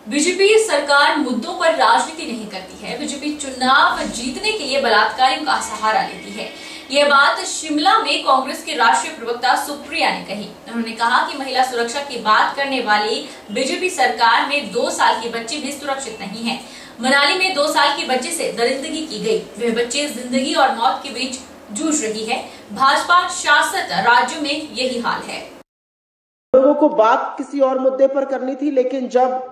BJP सरकार मुद्दों पर राजनीति नहीं करती है। बीजेपी चुनाव जीतने के लिए बलात्कारियों का सहारा लेती है। यह बात शिमला में कांग्रेस के राष्ट्रीय प्रवक्ता सुप्रिया ने कही। उन्होंने कहा कि महिला सुरक्षा की बात करने वाली बीजेपी सरकार में 2 साल की बच्ची भी सुरक्षित नहीं है। मनाली में 2 साल की बच्ची से दरिंदगी की गई। वह बच्ची जिंदगी और मौत के बीच जूझ रही है। भाजपा शासित राज्यों में यही हाल है। लोगों को बात किसी और मुद्दे पर करनी थी, लेकिन जब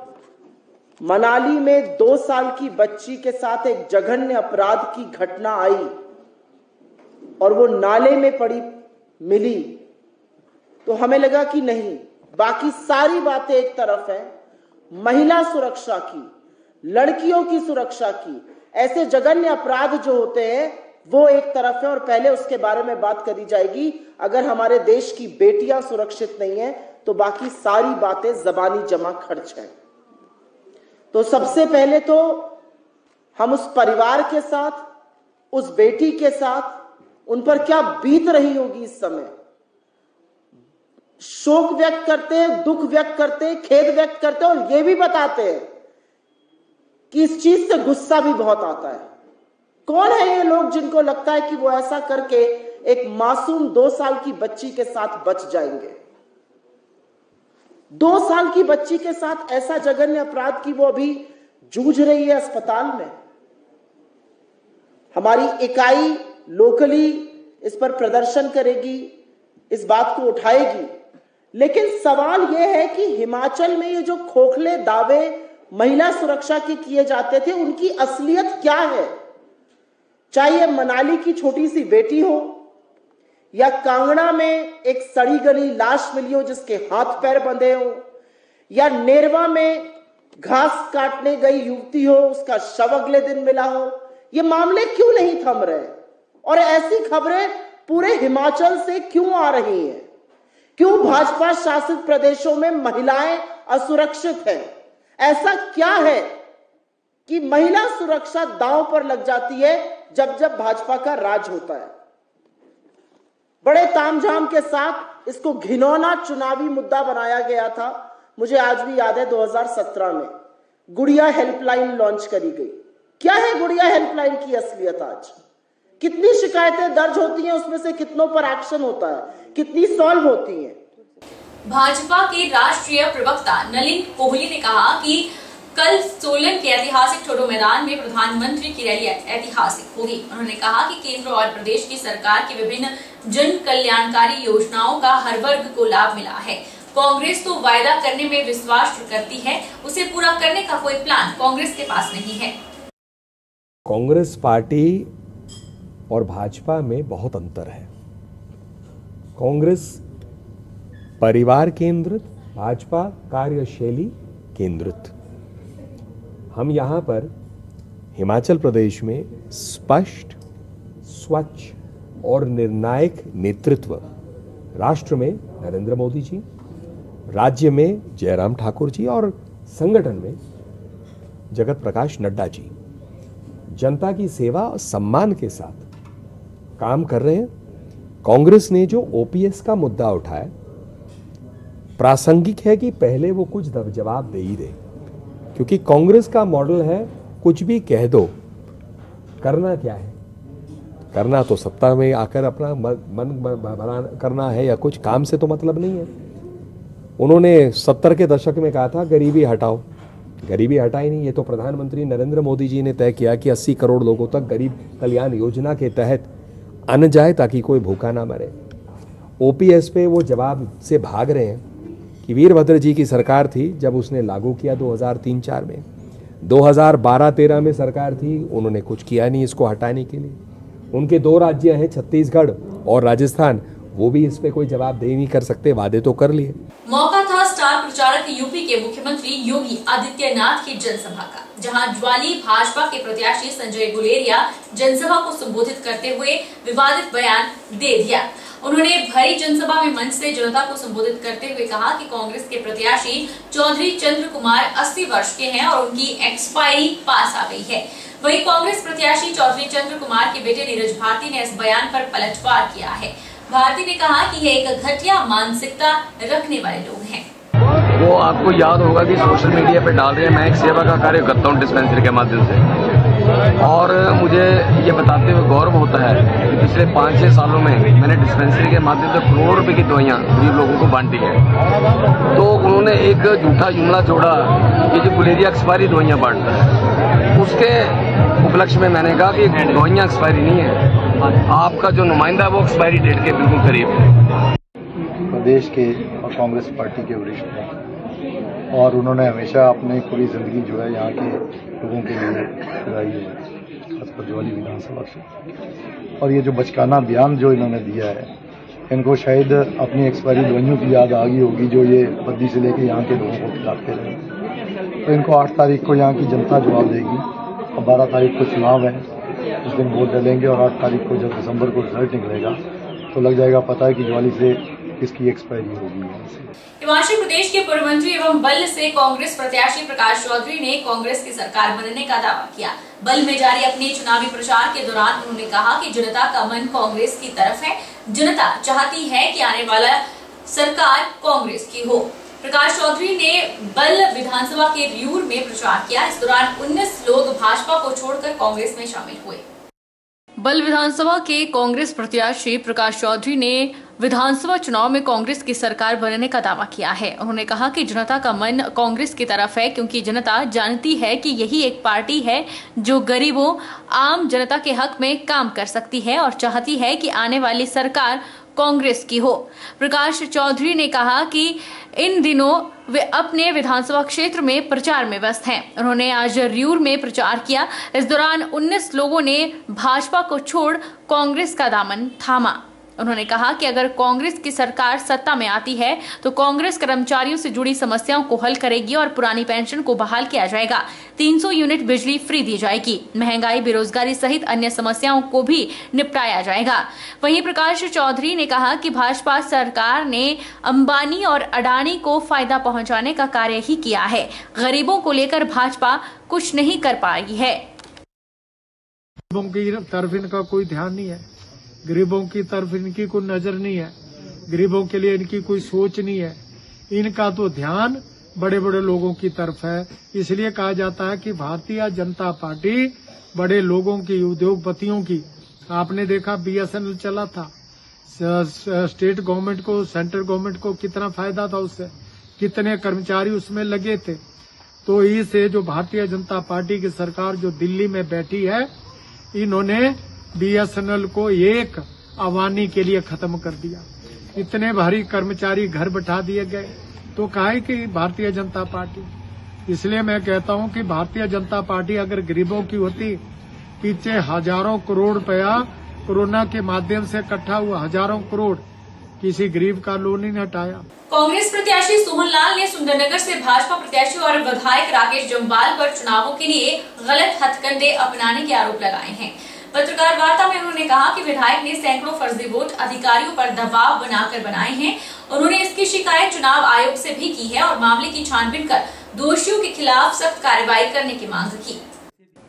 मनाली में 2 साल की बच्ची के साथ एक जघन्य अपराध की घटना आई और वो नाले में पड़ी मिली, तो हमें लगा कि नहीं, बाकी सारी बातें एक तरफ है, महिला सुरक्षा की, लड़कियों की सुरक्षा की, ऐसे जघन्य अपराध जो होते हैं वो एक तरफ है और पहले उसके बारे में बात करी जाएगी। अगर हमारे देश की बेटियां सुरक्षित नहीं है तो बाकी सारी बातें जबानी जमा खर्च है। तो सबसे पहले तो हम उस परिवार के साथ, उस बेटी के साथ, उन पर क्या बीत रही होगी इस समय, शोक व्यक्त करते हैं, दुख व्यक्त करते हैं, खेद व्यक्त करते हैं और यह भी बताते हैं कि इस चीज से गुस्सा भी बहुत आता है। कौन है ये लोग जिनको लगता है कि वो ऐसा करके एक मासूम 2 साल की बच्ची के साथ बच जाएंगे? 2 साल की बच्ची के साथ ऐसा जघन्य अपराध की वो अभी जूझ रही है अस्पताल में। हमारी इकाई लोकली इस पर प्रदर्शन करेगी, इस बात को उठाएगी, लेकिन सवाल यह है कि हिमाचल में ये जो खोखले दावे महिला सुरक्षा के किए जाते थे, उनकी असलियत क्या है? चाहे मनाली की छोटी सी बेटी हो या कांगड़ा में एक सड़ी गली लाश मिली हो जिसके हाथ पैर बंधे हो, या नेरवा में घास काटने गई युवती हो, उसका शव अगले दिन मिला हो, ये मामले क्यों नहीं थम रहे? और ऐसी खबरें पूरे हिमाचल से क्यों आ रही हैं? क्यों भाजपा शासित प्रदेशों में महिलाएं असुरक्षित हैं? ऐसा क्या है कि महिला सुरक्षा दांव पर लग जाती है जब जब भाजपा का राज होता है? बड़े तामझाम के साथ इसको घिनौना चुनावी मुद्दा बनाया गया था। मुझे आज भी याद है 2017 में गुड़िया हेल्पलाइन लॉन्च करी गई। क्या है गुड़िया हेल्पलाइन की असलियत आज? कितनी शिकायतें दर्ज होती हैं, उसमें से कितनों पर एक्शन होता है, कितनी सॉल्व होती हैं? भाजपा के राष्ट्रीय प्रवक्ता नलिन कोहली ने कहा कि कल सोलन के ऐतिहासिक ठोडो मैदान में प्रधानमंत्री की रैली ऐतिहासिक होगी। उन्होंने कहा कि केंद्र और प्रदेश की सरकार की विभिन्न जन कल्याणकारी योजनाओं का हर वर्ग को लाभ मिला है। कांग्रेस तो वायदा करने में विश्वास करती है, उसे पूरा करने का कोई प्लान कांग्रेस के पास नहीं है। कांग्रेस पार्टी और भाजपा में बहुत अंतर है। कांग्रेस परिवार केंद्रित, भाजपा कार्यशैली केंद्रित। हम यहाँ पर हिमाचल प्रदेश में स्पष्ट, स्वच्छ और निर्णायक नेतृत्व, राष्ट्र में नरेंद्र मोदी जी, राज्य में जयराम ठाकुर जी और संगठन में जगत प्रकाश नड्डा जी, जनता की सेवा और सम्मान के साथ काम कर रहे हैं। कांग्रेस ने जो ओपीएस का मुद्दा उठाया, प्रासंगिक है कि पहले वो कुछ जवाब दे ही दे, क्योंकि कांग्रेस का मॉडल है कुछ भी कह दो, करना क्या है? करना तो सत्ता में आकर अपना मन करना है या कुछ काम से तो मतलब नहीं है। उन्होंने 70 के दशक में कहा था गरीबी हटाओ, गरीबी हटाई नहीं। ये तो प्रधानमंत्री नरेंद्र मोदी जी ने तय किया कि 80 करोड़ लोगों तक गरीब कल्याण योजना के तहत अन्न जाए ताकि कोई भूखा ना मरे। ओपीएस पे वो जवाब से भाग रहे हैं कि वीरभद्र जी की सरकार थी जब उसने लागू किया 2003-04 में, 2012-13 में सरकार थी, उन्होंने कुछ किया नहीं इसको हटाने के लिए। उनके 2 राज्य हैं, छत्तीसगढ़ और राजस्थान, वो भी इस पे कोई जवाब दे नहीं कर सकते, वादे तो कर लिए। मौका था स्टार प्रचारक यूपी के मुख्यमंत्री योगी आदित्यनाथ की जनसभा का, जहां ज्वाली भाजपा के प्रत्याशी संजय गुलेरिया जनसभा को संबोधित करते हुए विवादित बयान दे दिया। उन्होंने भरी जनसभा में मंच से जनता को संबोधित करते हुए कहा कि कांग्रेस के प्रत्याशी चौधरी चंद्र कुमार 80 वर्ष के हैं और उनकी एक्सपायरी पास आ गई है। वहीं कांग्रेस प्रत्याशी चौधरी चंद्र कुमार के बेटे नीरज भारती ने इस बयान पर पलटवार किया है। भारती ने कहा कि ये एक घटिया मानसिकता रखने वाले लोग हैं। वो आपको याद होगा कि सोशल मीडिया पे डाल रहे हैं, मैं एक सेवा का कार्य करता हूँ डिस्पेंसरी के माध्यम से, और मुझे ये बताते हुए गौरव होता है कि पिछले 5-6 सालों में मैंने डिस्पेंसरी के माध्यम से करोड़ों रुपए की दवाइयाँ गरीब लोगों को बांटी है। तो उन्होंने एक झूठा जुमला छोड़ा कि जो गुलेरिया एक्सपायरी दवाइयाँ बांटता है, उसके उपलक्ष्य में मैंने कहा कि दवाइयाँ एक्सपायरी नहीं है, आपका जो नुमाइंदा है वो एक्सपायरी डेट के बिल्कुल करीब है। प्रदेश के और कांग्रेस पार्टी के वरिष्ठ हैं और उन्होंने हमेशा अपनी पूरी जिंदगी जो है यहाँ के लोगों के लिए लगाई है, खासकर ज्वाली विधानसभा से। और ये जो बचकाना बयान जो इन्होंने दिया है, इनको शायद अपनी एक्सपायरी दवाइयों की याद आ गई होगी जो ये बद्दी से लेकर यहाँ के लोगों को खिलाते रहे। तो इनको 8 तारीख को यहाँ की जनता जवाब देगी। और 12 तारीख को चुनाव है, उस दिन वोट डालेंगे और 8 तारीख को जब दिसंबर को रिजल्ट निकलेगा तो लग जाएगा पता है कि ज्वाली से किसकी एक्सपायरी होगी। हिमाचल प्रदेश के पूर्व मंत्री एवं बल्ह से कांग्रेस प्रत्याशी प्रकाश चौधरी ने कांग्रेस की सरकार बनने का दावा किया। बल्ह में जारी अपने चुनावी प्रचार के दौरान उन्होंने कहा कि जनता का मन कांग्रेस की तरफ है, जनता चाहती है कि आने वाला सरकार कांग्रेस की हो। प्रकाश चौधरी ने बल्ह विधानसभा के रियूर में प्रचार किया। इस दौरान 19 लोग भाजपा को छोड़कर कांग्रेस में शामिल हुए। बल्ह विधानसभा के कांग्रेस प्रत्याशी प्रकाश चौधरी ने विधानसभा चुनाव में कांग्रेस की सरकार बनने का दावा किया है। उन्होंने कहा कि जनता का मन कांग्रेस की तरफ है, क्योंकि जनता जानती है कि यही एक पार्टी है जो गरीबों, आम जनता के हक में काम कर सकती है और चाहती है कि आने वाली सरकार कांग्रेस की हो। प्रकाश चौधरी ने कहा कि इन दिनों वे अपने विधानसभा क्षेत्र में प्रचार में व्यस्त हैं। उन्होंने आज रियूर में प्रचार किया। इस दौरान 19 लोगों ने भाजपा को छोड़ कांग्रेस का दामन थामा। उन्होंने कहा कि अगर कांग्रेस की सरकार सत्ता में आती है तो कांग्रेस कर्मचारियों से जुड़ी समस्याओं को हल करेगी और पुरानी पेंशन को बहाल किया जाएगा। 300 यूनिट बिजली फ्री दी जाएगी। महंगाई, बेरोजगारी सहित अन्य समस्याओं को भी निपटाया जाएगा। वहीं प्रकाश चौधरी ने कहा कि भाजपा सरकार ने अंबानी और अडानी को फायदा पहुंचाने का कार्य ही किया है। गरीबों को लेकर भाजपा कुछ नहीं कर पाई है। गरीबों की तरफ इनका कोई ध्यान नहीं है, गरीबों की तरफ इनकी कोई नजर नहीं है, गरीबों के लिए इनकी कोई सोच नहीं है। इनका तो ध्यान बड़े बड़े लोगों की तरफ है। इसलिए कहा जाता है कि भारतीय जनता पार्टी बड़े लोगों की, उद्योगपतियों की। आपने देखा BSNL चला था, स्टेट गवर्नमेंट को, सेंट्रल गवर्नमेंट को कितना फायदा था उससे, कितने कर्मचारी उसमें लगे थे। तो इसे जो भारतीय जनता पार्टी की सरकार जो दिल्ली में बैठी है, इन्होंने BSNL को एक अवानी के लिए खत्म कर दिया। इतने भारी कर्मचारी घर बैठा दिए गए। तो काहे कि भारतीय जनता पार्टी। इसलिए मैं कहता हूं कि भारतीय जनता पार्टी अगर गरीबों की होती, पीछे हजारों करोड़ रुपया कोरोना के माध्यम से इकट्ठा हुआ, हजारों करोड़, किसी गरीब का लोन नहीं हटाया। कांग्रेस प्रत्याशी सोहन लाल ने सुंदरनगर से भाजपा प्रत्याशी और विधायक राकेश जम्वाल पर चुनावों के लिए गलत हथकंडे अपनाने के आरोप लगाए हैं। पत्रकार वार्ता में उन्होंने कहा कि विधायक ने सैकड़ों फर्जी वोट अधिकारियों पर दबाव बनाकर बनाए हैं। उन्होंने इसकी शिकायत चुनाव आयोग से भी की है और मामले की छानबीन कर दोषियों के खिलाफ सख्त कार्रवाई करने की मांग की।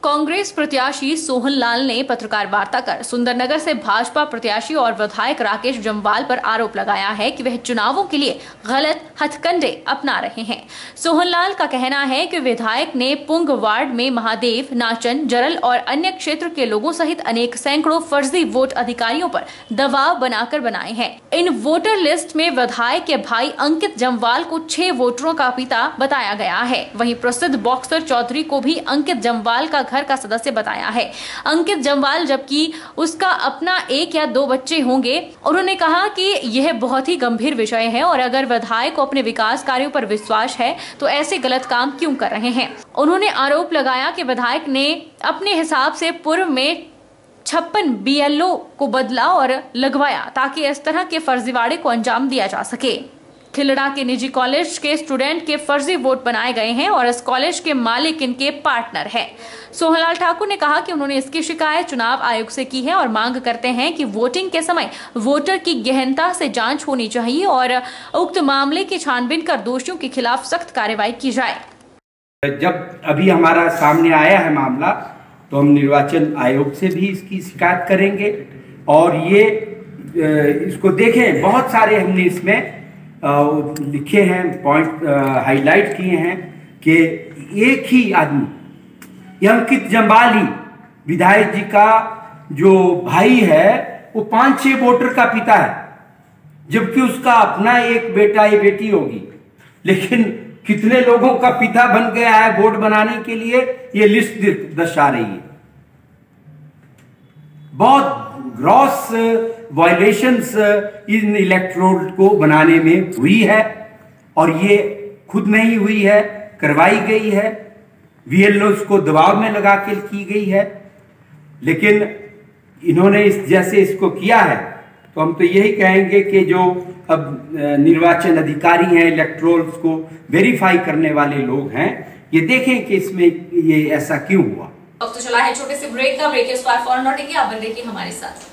कांग्रेस प्रत्याशी सोहन लाल ने पत्रकार वार्ता कर सुंदरनगर से भाजपा प्रत्याशी और विधायक राकेश जम्वाल पर आरोप लगाया है कि वह चुनावों के लिए गलत हथकंडे अपना रहे हैं। सोहन लाल का कहना है कि विधायक ने पुंग वार्ड में महादेव, नाचन, जरल और अन्य क्षेत्र के लोगों सहित अनेक सैकड़ों फर्जी वोट अधिकारियों पर दबाव बनाकर बनाए हैं। इन वोटर लिस्ट में विधायक के भाई अंकित जम्वाल को 6 वोटरों का पिता बताया गया है। वहीं प्रसिद्ध बॉक्सर चौधरी को भी अंकित जम्वाल का घर का सदस्य बताया है। अंकित जम्वाल जबकि उसका अपना 1 या 2 बच्चे होंगे। उन्होंने कहा कि यह बहुत ही गंभीर विषय है और अगर विधायक को अपने विकास कार्यों पर विश्वास है तो ऐसे गलत काम क्यों कर रहे हैं। उन्होंने आरोप लगाया कि विधायक ने अपने हिसाब से पूर्व में 56 BLO को बदला और लगवाया ताकि इस तरह के फर्जीवाड़े को अंजाम दिया जा सके। खिलड़ा के निजी कॉलेज के स्टूडेंट के फर्जी वोट बनाए गए हैं और इस कॉलेज के मालिक इनके पार्टनर हैं। सोहनलाल ठाकुर ने कहा कि उन्होंने इसकी शिकायत चुनाव आयोग से की है और मांग करते हैं कि वोटिंग के समय वोटर की गहनता से जांच होनी चाहिए और उक्त मामले की छानबीन कर दोषियों के खिलाफ सख्त कार्रवाई की जाए। जब अभी हमारा सामने आया है मामला तो हम निर्वाचन आयोग से भी इसकी शिकायत करेंगे और ये इसको देखें। बहुत सारे हमने इसमें लिखे हैं, पॉइंट हाईलाइट किए हैं कि एक ही आदमी अंकित जम्बाली विधायक जी का जो भाई है वो 5-6 वोटर का पिता है, जबकि उसका अपना एक बेटा या बेटी होगी, लेकिन कितने लोगों का पिता बन गया है वोट बनाने के लिए, ये लिस्ट दर्शा रही है। बहुत ग्रॉस वायलेशंस इन इलेक्ट्रोल को बनाने में हुई है, और ये खुद नहीं हुई है, करवाई गई है, VLOs को दबाव में लगा के की गई है। लेकिन इन्होंने जैसे इसको किया है, तो हम तो यही कहेंगे कि जो अब निर्वाचन अधिकारी हैं, इलेक्ट्रोल्स को वेरीफाई करने वाले लोग हैं, ये देखें कि इसमें ये ऐसा क्यों हुआ। वक्त चला है छोटे से ब्रेक का। ब्रेक के उस पार फौरन लौटेंगे, आप बन रहिए हमारे साथ।